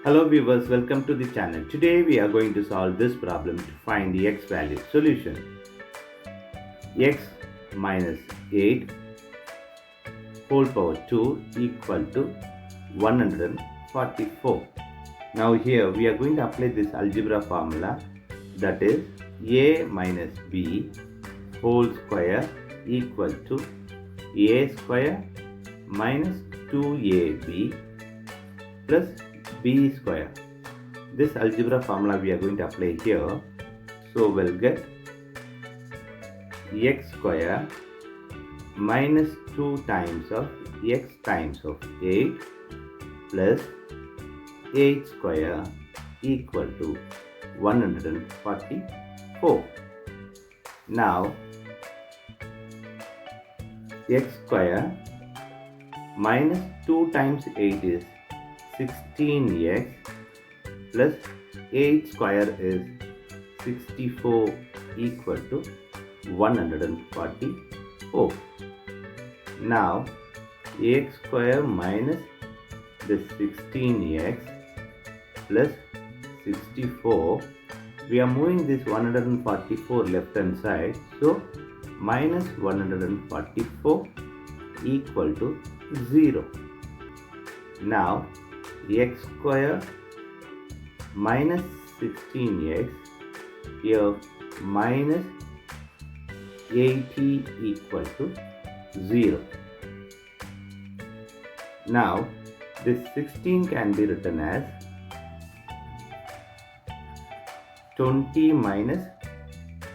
Hello viewers, welcome to the channel. Today we are going to solve this problem to find the x value. Solution: x minus 8 whole power 2 equal to 144. Now here we are going to apply this algebra formula, that is a minus b whole square equal to a square minus 2ab plus b square. This algebra formula we are going to apply here. So we'll get x square minus 2 times of x times of 8 plus 8 square equal to 144. Now x square minus 2 times 8 is 16x plus 8 square is 64 equal to 144. Now x square minus this 16x plus 64, we are moving this 144 left hand side, so minus 144 equal to 0. Now x square minus 16x, here minus 80 equal to 0. Now this 16 can be written as 20 minus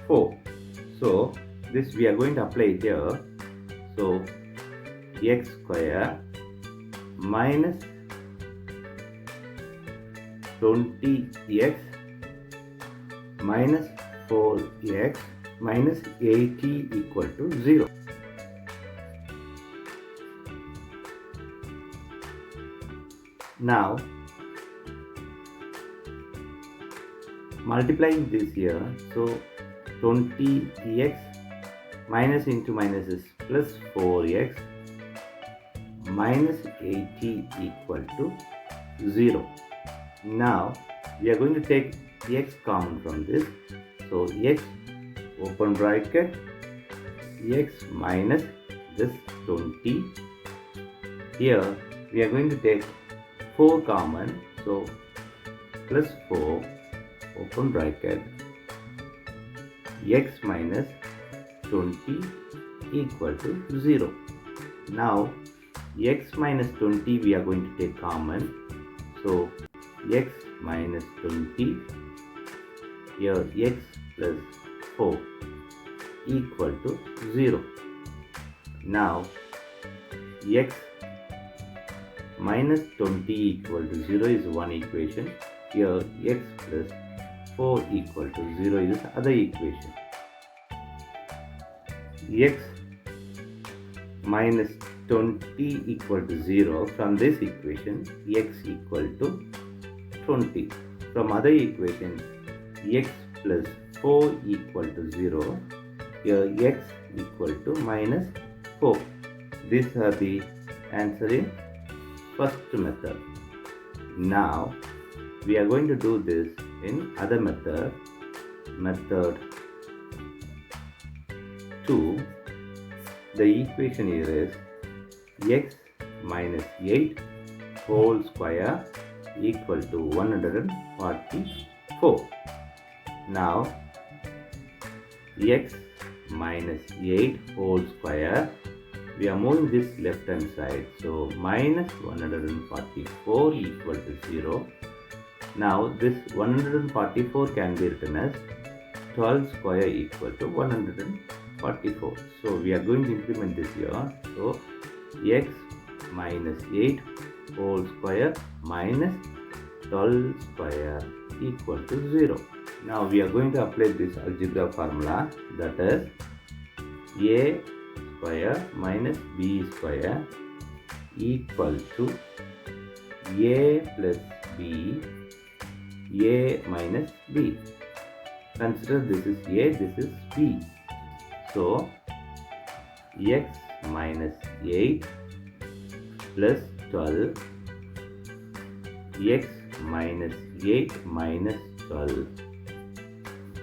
4. So this we are going to apply here. So x square minus 20x minus 4x minus 80 equal to 0. Now multiplying this here, so 20x minus into minus is plus 4x minus 80 equal to 0. Now we are going to take x common from this, so x open bracket x minus this 20, here we are going to take 4 common, so plus 4 open bracket x minus 20 equal to 0. Now x minus 20 we are going to take common, so x minus 20, here x plus 4 equal to 0. Now x minus 20 equal to 0 is one equation, here x plus 4 equal to 0 is other equation. X minus 20 equal to 0, from this equation x equal to 20. From other equation x plus 4 equal to 0, here x equal to minus 4. These are the answer in first method. Now we are going to do this in other method, method 2. The equation here is x minus 8 whole square equal to 144. Now x minus 8 whole square, we are moving this left hand side, so minus 144 equal to 0. Now this 144 can be written as 12 square equal to 144. So we are going to implement this here. So x minus 8 whole square minus 12 square equal to 0. Now we are going to apply this algebra formula, that is a square minus b square equal to a plus b, a minus b. Consider this is a, this is b. So x minus 8 plus 12, x minus 8 minus 12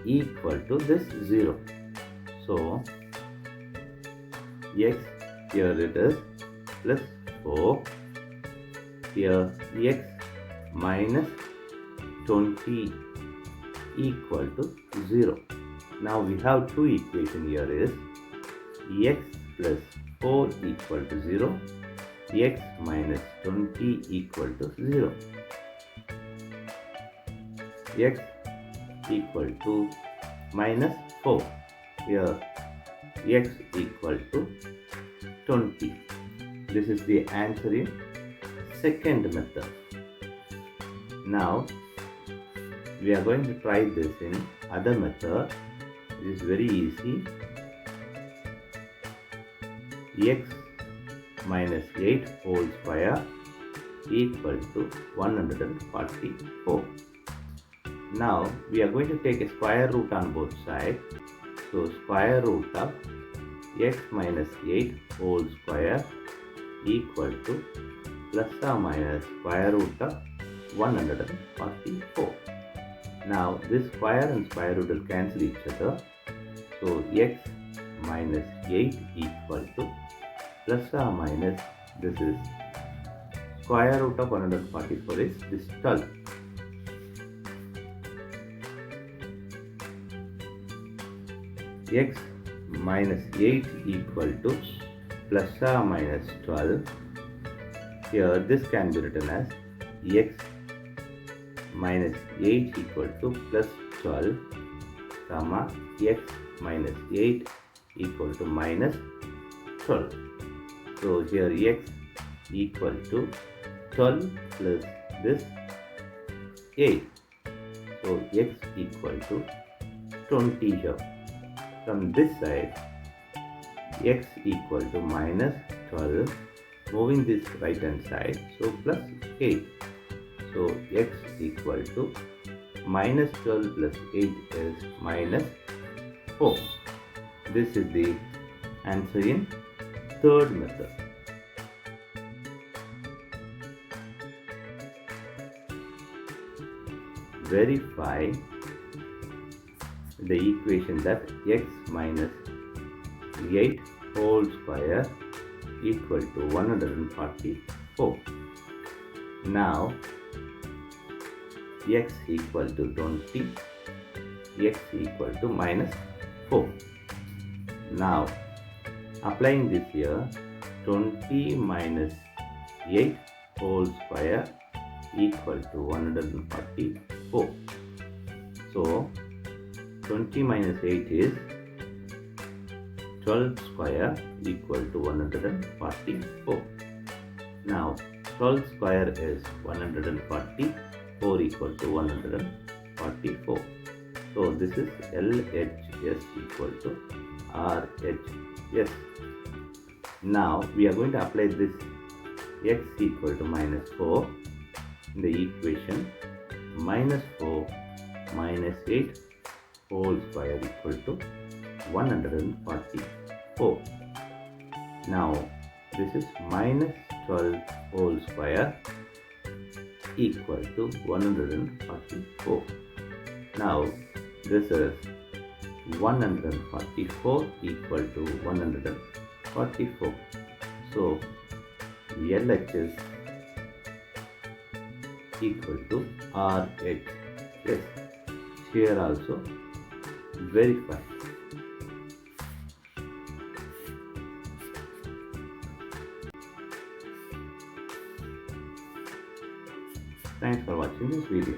equal to this 0. So x, here it is, plus 4, here x minus 20 equal to 0. Now we have two equations here is x plus 4 equal to 0, x minus 20 equal to 0. X equal to minus 4, here x equal to 20. This is the answer in second method. Now we are going to try this in other method. It is very easy. X minus 8 whole square equal to 144. Now we are going to take a square root on both sides. So square root of x minus 8 whole square equal to plus or minus square root of 144. Now this square and square root will cancel each other. So x minus 8 equal to plus or minus, this is square root of 144 is this 12. X minus 8 equal to plus or minus 12. Here this can be written as x minus 8 equal to plus 12 comma x minus 8 equal to minus 12. So here x equal to 12 plus this 8. So x equal to 20 here. From this side, x equal to minus 12, moving this right hand side, so plus 8. So x equal to minus 12 plus 8 is minus 4. This is the answer in third method. Verify the equation that x minus 8 whole square equal to 144. Now x equal to 20, x equal to minus 4. Now applying this here, 20 minus 8 whole square equal to 144. So 20 minus 8 is 12 square equal to 144. Now 12 square is 140, 4 equal to 144. So this is LHS equal to RHS. Now we are going to apply this x equal to minus 4 in the equation. Minus 4 minus 8 whole square equal to 144. Now this is minus 12 whole square equal to 144. Now this is 144 equal to 144. So LHS equal to RHS. Here also verify. Thanks for watching this video.